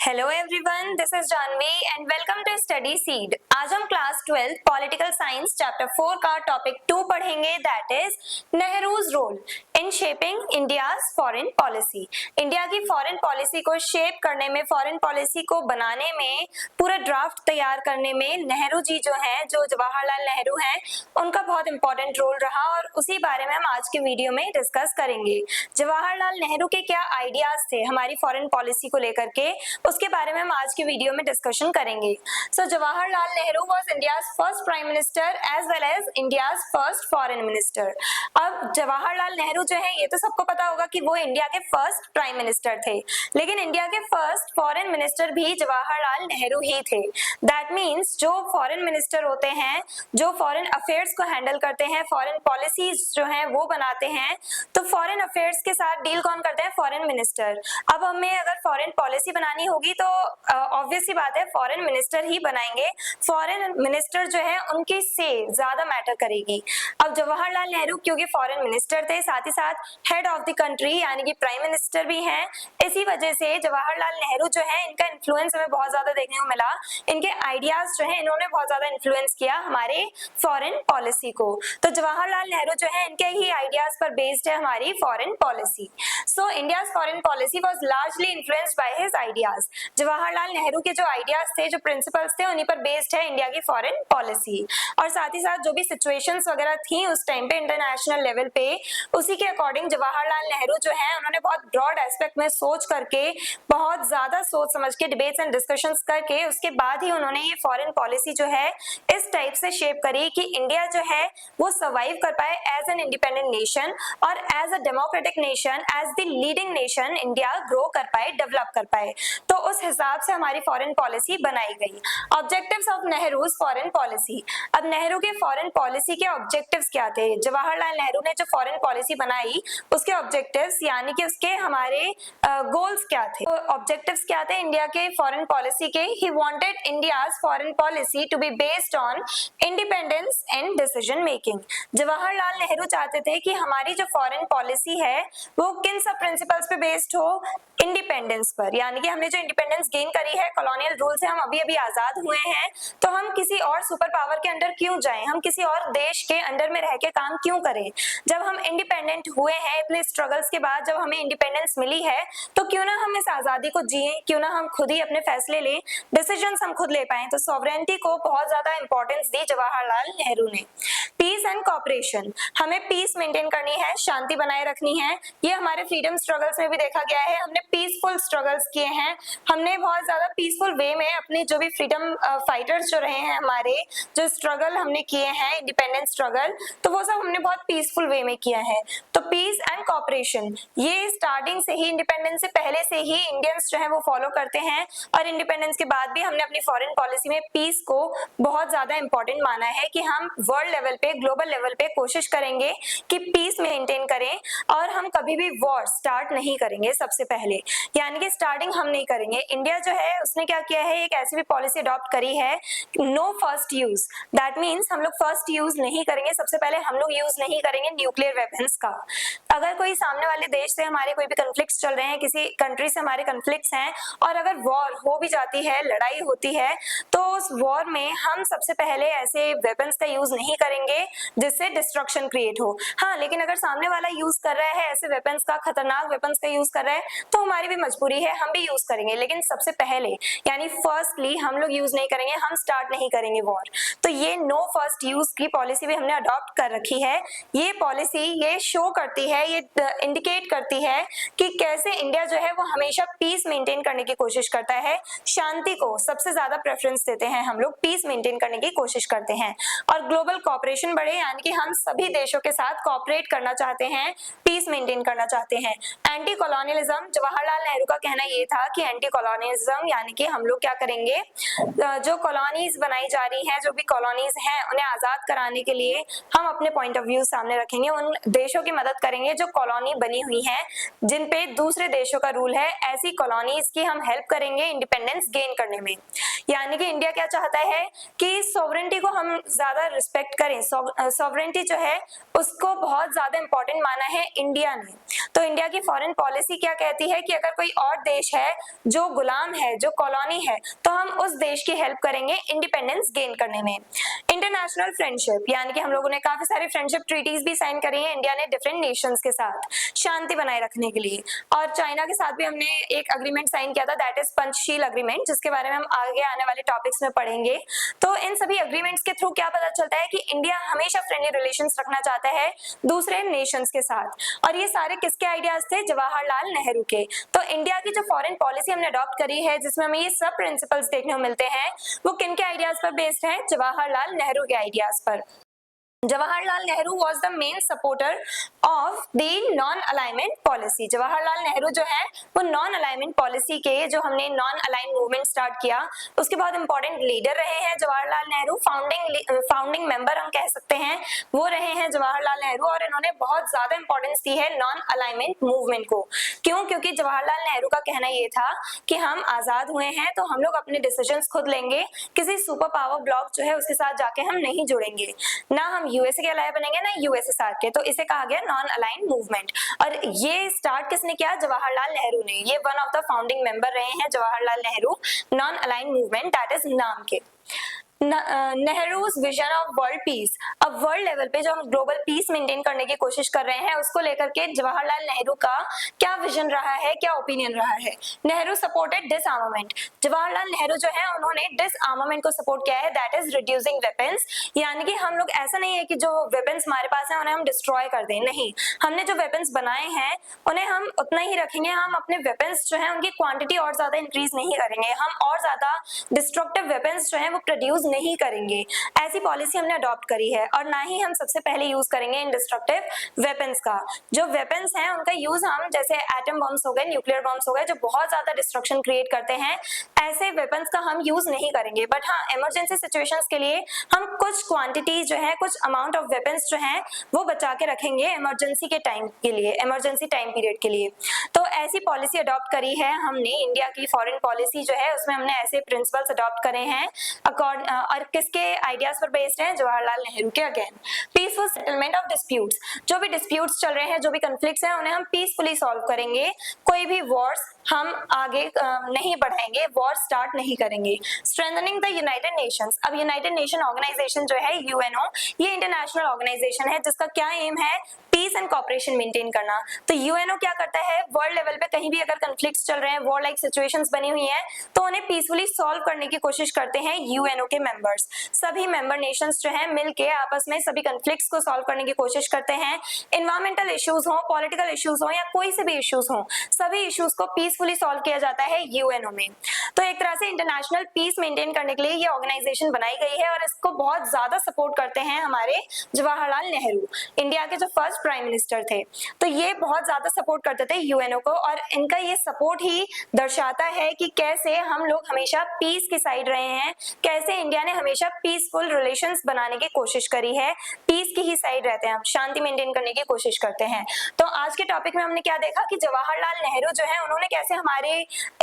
Hello everyone, this is Janvi and welcome to Study Seed. आज हम class 12 political science chapter 4 का topic 2 पढ़ेंगे, that is Nehru's role in shaping India's foreign policy. India की foreign policy को shape करने में, foreign policy को बनाने में, पूरा ड्राफ्ट तैयार करने में नेहरू जी जो हैं, जो जवाहरलाल नेहरू हैं, उनका बहुत इंपॉर्टेंट रोल रहा और उसी बारे में हम आज के वीडियो में डिस्कस करेंगे। जवाहरलाल नेहरू के क्या आइडियाज थे हमारी फॉरेन पॉलिसी को लेकर के, उसके बारे में हम आज के वीडियो में डिस्कशन करेंगे। So Jawaharlal Nehru was India's first prime minister as well as India's first foreign minister. अब जवाहरलाल नेहरू जो है, ये तो सबको पता होगा कि वो इंडिया के फर्स्ट प्राइम मिनिस्टर थे, लेकिन इंडिया के फर्स्ट फॉरेन मिनिस्टर भी जवाहरलाल नेहरू ही थे। दैट मीन्स जो फॉरेन मिनिस्टर होते हैं, जो फॉरेन अफेयर्स को हैंडल करते हैं, फॉरेन पॉलिसीज जो है वो बनाते हैं, तो फॉरेन अफेयर्स के साथ डील कौन करते हैं? Foreign minister. अब हमें अगर फॉरेन पॉलिसी बनानी होगी तो ऑब्वियस सी बात है फॉरेन मिनिस्टर ही बनाएंगे। फॉरेन मिनिस्टर जो है उनकी से ज्यादा मैटर करेगी। अब जवाहरलाल नेहरू क्योंकि फॉरेन मिनिस्टर थे, साथ ही साथ हेड ऑफ द कंट्री यानी कि प्राइम मिनिस्टर भी हैं, इसी वजह से जवाहरलाल नेहरू जो है, इनका इन्फ्लुएंस हमें बहुत ज्यादा देखने को मिला। इनके आइडियाज जो है, इन्होंने बहुत ज्यादा इन्फ्लुएंस किया हमारे फॉरेन पॉलिसी को। तो जवाहरलाल नेहरू जो है, इनके ही आइडियाज पर बेस्ड है हमारी foreign policy. So India's foreign policy was largely influenced by his ideas. Jawaharlal Nehru के जो आइडियाज थे, जो प्रिंसिपल्स थे, उन्हीं पर बेस्ड है इंडिया की फॉरेन पॉलिसी। और साथ ही साथ जो भी सिचुएशंस वगैरह थी उस टाइम पे इंटरनेशनल लेवल पे, उसी के अकॉर्डिंग जवाहरलाल नेहरू जो है, उन्होंने बहुत ब्रॉड एस्पेक्ट में सोच करके, बहुत ज्यादा सोच समझ के, डिबेट्स एंड डिस्कशंस करके, उसके बाद ही उन्होंने ये फॉरेन पॉलिसी जो है इस टाइप से शेप करी कि इंडिया जो है वो सर्वाइव कर पाए एज एन इंडिपेंडेंट नेशन और as a democratic nation, as the leading nation India grow कर पाए, डेवलप कर पाए। तो उस हिसाब से हमारी फॉरेन पॉलिसी बनाई गई। Objectives of Nehru's foreign policy. अब नेहरू के फॉरेन पॉलिसी के ऑब्जेक्टिव्स क्या थे? जवाहरलाल नेहरू ने जो फॉरेन पॉलिसी बनाई, उसके ऑब्जेक्टिव्स यानी कि उसके हमारे गोल्स क्या थे? तो ऑब्जेक्टिव्स क्या थे इंडिया के फॉरेन पॉलिसी के? He wanted India's foreign policy to be based on independence and decision making. Jawaharlal Nehru चाहते थे कि हमारी जो फॉरेन पॉलिसी है वो किन सब प्रिंसिपल्स पे बेस्ड हो? इंडिपेंडेंस पर, यानी कि हमने जो इंडिपेंडेंस गेन करी है कॉलोनियल रूल से, हम अभी अभी आजाद हुए हैं, तो हम किसी और सुपर पावर के अंडर क्यों जाएं? हम किसी और देश के अंडर में रह के काम क्यों करें? जब हम इंडिपेंडेंट हुए हैं, इतने स्ट्रगल्स के बाद जब हमें इंडिपेंडेंस मिली है, तो क्यों ना हम इस आजादी को जिए, क्यों ना हम खुद ही अपने फैसले लें, डिसीजंस हम खुद ले पाएं। तो सॉवरेनिटी को बहुत ज्यादा इंपॉर्टेंस दी जवाहरलाल नेहरू ने। पीस एंड कॉपरेशन, हमें पीस मेंटेन करनी है, शांति बनाए रखनी है। ये हमारे फ्रीडम स्ट्रगल्स में भी देखा गया है, हमने पीसफुल स्ट्रगल्स किए हैं, हमने बहुत ज्यादा पीसफुल वे में अपने जो भी फ्रीडम फाइटर्स जो रहे हैं, हमारे जो स्ट्रगल हमने किए हैं, इंडिपेंडेंस स्ट्रगल, तो वो सब हमने बहुत पीसफुल वे में किया है। तो पीस एंड कॉपरेशन, ये स्टार्टिंग से ही, इंडिपेंडेंस से पहले से ही इंडियंस जो है वो फॉलो करते हैं, और इंडिपेंडेंस के बाद भी हमने अपनी फॉरेन पॉलिसी में पीस को बहुत ज्यादा इंपॉर्टेंट माना है कि हम वर्ल्ड लेवल पे, ग्लोबल लेवल पे कोशिश करेंगे कि पीस मेंटेन करें, और हम कभी भी वॉर स्टार्ट नहीं करेंगे सबसे पहले, यानी कि स्टार्टिंग हम नहीं करेंगे। इंडिया जो है उसने क्या किया है, एक ऐसी भी पॉलिसी अडॉप्ट करी है, no first use. That means हम लोग फर्स्ट यूज नहीं करेंगे, सबसे पहले हम लोग यूज नहीं करेंगे न्यूक्लियर वेपन्स का। अगर कोई सामने वाले देश से हमारे कोई भी कन्फ्लिक्ट्स चल रहे हैं, किसी कंट्री से हमारे कन्फ्लिक्ट्स हैं, और अगर वॉर हो भी जाती है, लड़ाई होती है, तो उस वॉर में हम सबसे पहले ऐसे वेपन्स का यूज नहीं करेंगे जिससे डिस्ट्रक्शन क्रिएट हो। हाँ, लेकिन अगर सामने वाला यूज कर रहा है ऐसे वेपन्स का, खतरनाक वेपन्स का यूज कर रहा है, तो हमारी भी मजबूरी है, हम भी यूज करेंगे, लेकिन सबसे पहले यानी फर्स्टली हम लोग यूज नहीं करेंगे, हम स्टार्ट नहीं करेंगे वॉर। तो ये नो फर्स्ट यूज की पॉलिसी भी हमने अडॉप्ट कर रखी है। ये पॉलिसी ये शो करती है, ये इंडिकेट करती है कि कैसे इंडिया जो है वो हमेशा पीस मेंटेन करने की कोशिश करता है, शांति को सबसे ज्यादा प्रेफरेंस देते हैं हम लोग, पीस मेंटेन करने की कोशिश करते हैं, और ग्लोबल कोऑपरेशन बढ़े, यानी कि हम सभी देशों के साथ कोऑपरेट करना चाहते हैं, पीस मेंटेन करना चाहते हैं। एंटी कॉलोनियलिज्म, जवाहरलाल नेहरू का कहना ये था कि एंटी कॉलोनियलिज्म यानी कि हम लोग क्या करेंगे, जो कॉलोनीज बनाई जा रही हैं, जो भी कॉलोनीज हैं, उन्हें आजाद कराने के लिए हम अपने पॉइंट ऑफ व्यू सामने रखेंगे, उन देशों की मदद मदद करेंगे जो कॉलोनी बनी हुई हैं, जिन पे दूसरे देशों का रूल है, ऐसी कॉलोनीज की हम हेल्प करेंगे इंडिपेंडेंस गेन करने में। यानी कि इंडिया क्या चाहता है कि सॉवरेनिटी को हम ज्यादा रिस्पेक्ट करें। सॉवरेनिटी जो है उसको बहुत ज्यादा इंपॉर्टेंट माना है इंडिया ने। तो इंडिया की फॉरेन पॉलिसी क्या कहती है कि अगर कोई और देश है जो गुलाम है, जो कॉलोनी है, तो हम उस देश की हेल्प करेंगे इंडिपेंडेंस गेन करने में। इंटरनेशनल फ्रेंडशिप, यानी कि हम लोगों ने काफी सारी फ्रेंडशिप ट्रीटीज भी साइन करी है इंडिया ने डिफरेंट नेशंस के साथ शांति बनाए रखने के लिए। और चाइना के साथ भी हमने एक अग्रीमेंट साइन किया था, दैट इज पंचशील अग्रीमेंट, जिसके बारे में हम आगे आने वाले टॉपिक्स में पढ़ेंगे। तो इन सभी अग्रीमेंट्स के थ्रू क्या पता चलता है कि इंडिया हमेशा फ्रेंडली रिलेशंस रखना चाहता है दूसरे नेशंस के साथ। और ये सारे किसके आइडियाज थे? जवाहरलाल नेहरू के। तो इंडिया की जो फॉरेन पॉलिसी हमने अडॉप्ट करी है, जिसमें हमें ये सब प्रिंसिपल्स देखने को मिलते हैं, वो किन के आइडियाज पर बेस्ड है? जवाहरलाल नेहरू के आइडियाज पर। Jawaharlal Nehru was the main supporter of the non-alignment policy. Jawaharlal Nehru जो है वो नॉन अलाइनमेंट पॉलिसी के, जो हमने नॉन अलाइन मूवमेंट स्टार्ट किया, उसके बहुत इंपॉर्टेंट लीडर रहे हैं जवाहरलाल नेहरू। फाउंडिंग मेंबर हम कह सकते हैं वो रहे हैं जवाहरलाल नेहरू। और इन्होंने बहुत ज्यादा इंपॉर्टेंस दी है नॉन अलाइनमेंट मूवमेंट को। क्यों? क्योंकि जवाहरलाल नेहरू का कहना ये था कि हम आजाद हुए हैं तो हम लोग अपने डिसीजंस खुद लेंगे, किसी सुपर पावर ब्लॉक जो है उसके साथ जाके हम नहीं जुड़ेंगे, ना हम यूएसए के अलाय बनेंगे ना यूएसएसआर के। तो इसे कहा गया नॉन अलाइन मूवमेंट। और ये स्टार्ट किसने किया? जवाहरलाल नेहरू ने। ये one of the founding member रहे हैं Jawaharlal Nehru non align movement, that is नाम के। Nehru's vision of world peace. अब वर्ल्ड लेवल पे जो हम ग्लोबल पीस मेंटेन करने की कोशिश कर रहे हैं, उसको लेकर के जवाहरलाल नेहरू का क्या विजन रहा है, क्या ओपिनियन रहा है? Nehru supported disarmament. जवाहरलाल नेहरू जो है उन्होंने डिसआर्मामेंट को सपोर्ट किया है, दैट इज रिड्यूसिंग वेपन्स। यानी कि हम लोग ऐसा नहीं है कि जो वेपन्स हमारे पास है उन्हें हम डिस्ट्रॉय कर दें, नहीं, हमने जो वेपन्स बनाए हैं उन्हें हम उतना ही रखेंगे। हम अपने वेपन्स जो है उनकी क्वांटिटी और ज्यादा इंक्रीज नहीं करेंगे, हम और ज्यादा डिस्ट्रक्टिव वेपन्स जो है वो प्रोड्यूस नहीं करेंगे। ऐसी पॉलिसी हमने अडॉप्ट करी है। और ना ही हम सबसे पहले यूज करेंगे इंडिस्ट्रक्टिव वेपन्स का। जो वेपन्स हैं उनका यूज हम, जैसे एटम बम्स हो गए, न्यूक्लियर बम्स हो गए, जो बहुत ज्यादा डिस्ट्रक्शन क्रिएट करते हैं, ऐसे वेपन्स का हम यूज नहीं करेंगे। बट हाँ, इमरजेंसी सिचुएशंस के लिए हम कुछ क्वांटिटी जो है, कुछ अमाउंट ऑफ वेपन्स जो है वो बचा के रखेंगे इमरजेंसी के टाइम के लिए, इमरजेंसी टाइम पीरियड के लिए। तो ऐसी पॉलिसी अडॉप्ट करी है हमने। इंडिया की फॉरेन पॉलिसी जो है उसमें हमने ऐसे प्रिंसिपल्स अडॉप्ट करे हैं और किसके आइडियाज पर बेस्ड है? जवाहरलाल नेहरू के। Again, peaceful settlement of disputes. जो भी डिस्प्यूट्स चल रहे हैं, जो भी कॉन्फ्लिक्ट्स हैं, उन्हें हम पीसफुली सॉल्व करेंगे। कोई भी वॉर्स हम आगे नहीं बढ़ाएंगे, वॉर स्टार्ट नहीं करेंगे। Strengthening the United Nations. अब यूनाइटेड नेशन ऑर्गेनाइजेशन जो है यूएनओ, ये इंटरनेशनल ऑर्गेनाइजेशन है जिसका क्या एम है? पीस एंड कॉपरेशन मेंटेन करना। तो यूएनओ क्या करता है? वर्ल्ड लेवल पे कहीं भी अगर कॉन्फ्लिक्ट्स चल रहे हैं, वॉर लाइक सिचुएशंस बनी हुई हैं, तो उन्हें पीसफुली सॉल्व करने की कोशिश करते हैं यूएनओ के मेंबर्स। सभी मेंबर नेशंस जो हैं मिलके आपस में सभी कॉन्फ्लिक्ट्स को सॉल्व करने की कोशिश करते हैं। एनवायरमेंटल इश्यूज हो, पॉलिटिकल इश्यूज हो, या कोई से भी इश्यूज हो, सभी इश्यूज को पीसफुली सॉल्व किया जाता है यूएनओ में। तो एक तरह से इंटरनेशनल पीस मेंटेन करने के लिए ये ऑर्गेनाइजेशन बनाई गई है और इसको बहुत ज्यादा सपोर्ट करते हैं हमारे जवाहरलाल नेहरू, इंडिया के जो फर्स्ट प्राइम मिनिस्टर थे। तो ये बहुत ज्यादा सपोर्ट करते थे यूएनओ को, और इनका ये सपोर्ट ही दर्शाता है कि कैसे हम लोग हमेशा पीस की साइड रहे हैं, कैसे इंडिया ने हमेशा पीसफुल रिलेशंस बनाने की कोशिश करी है, पीस की ही साइड रहते हैं हम, शांति मेंटेन करने की कोशिश करते हैं। तो आज के टॉपिक में हमने क्या देखा कि जवाहरलाल नेहरू जो है उन्होंने कैसे हमारे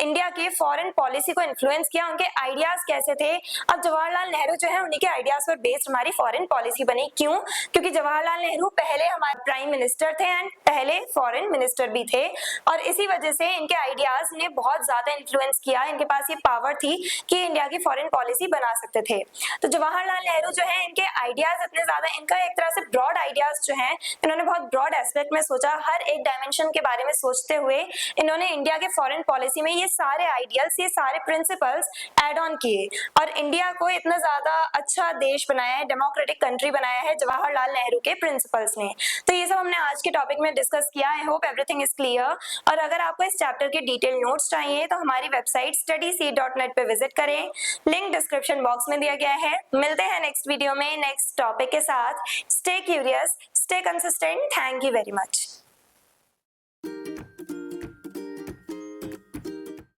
इंडिया की फॉरेन पॉलिसी को इन्फ्लुएंस किया, उनके आइडियाज कैसे थे। अब जवाहरलाल नेहरू जो है उन्हीं के आइडियाज पर बेस्ड हमारी फॉरेन पॉलिसी बनी। क्यों? क्योंकि जवाहरलाल नेहरू पहले हमारे प्राइम मिनिस्टर थे एंड पहले फॉरेन मिनिस्टर भी थे, और इसी वजह से इनके आइडियाज ने बहुत ज्यादा इन्फ्लुएंस किया। इनके पास ये पावर थी कि इंडिया की फॉरेन पॉलिसी बना सकते थे। तो जवाहरलाल नेहरू जो है, इनके आइडियाज इतने ज्यादा, इनका एक तरह से ब्रॉड आइडियाज जो है, इन्होंने बहुत ब्रॉड एस्पेक्ट में सोचा, हर एक डायमेंशन के बारे में सोचते हुए इन्होंने इंडिया के फॉरेन पॉलिसी में ये सारे आइडियल्स, ये सारे प्रिंसिपल्स ऐड ऑन किए और इंडिया को इतना ज्यादा अच्छा देश बनाया है, डेमोक्रेटिक कंट्री बनाया है जवाहरलाल नेहरू के प्रिंसिपल्स ने। तो ये सब हमने आज के टॉपिक में डिस्कस किया। I hope everything is clear. और अगर आपको इस चैप्टर के डिटेल नोट्स चाहिए तो हमारी वेबसाइट studyseed.net पे विजिट करें, लिंक डिस्क्रिप्शन बॉक्स में दिया गया है। मिलते हैं नेक्स्ट वीडियो में नेक्स्ट टॉपिक के साथ। Stay curious, stay consistent. Thank you very much.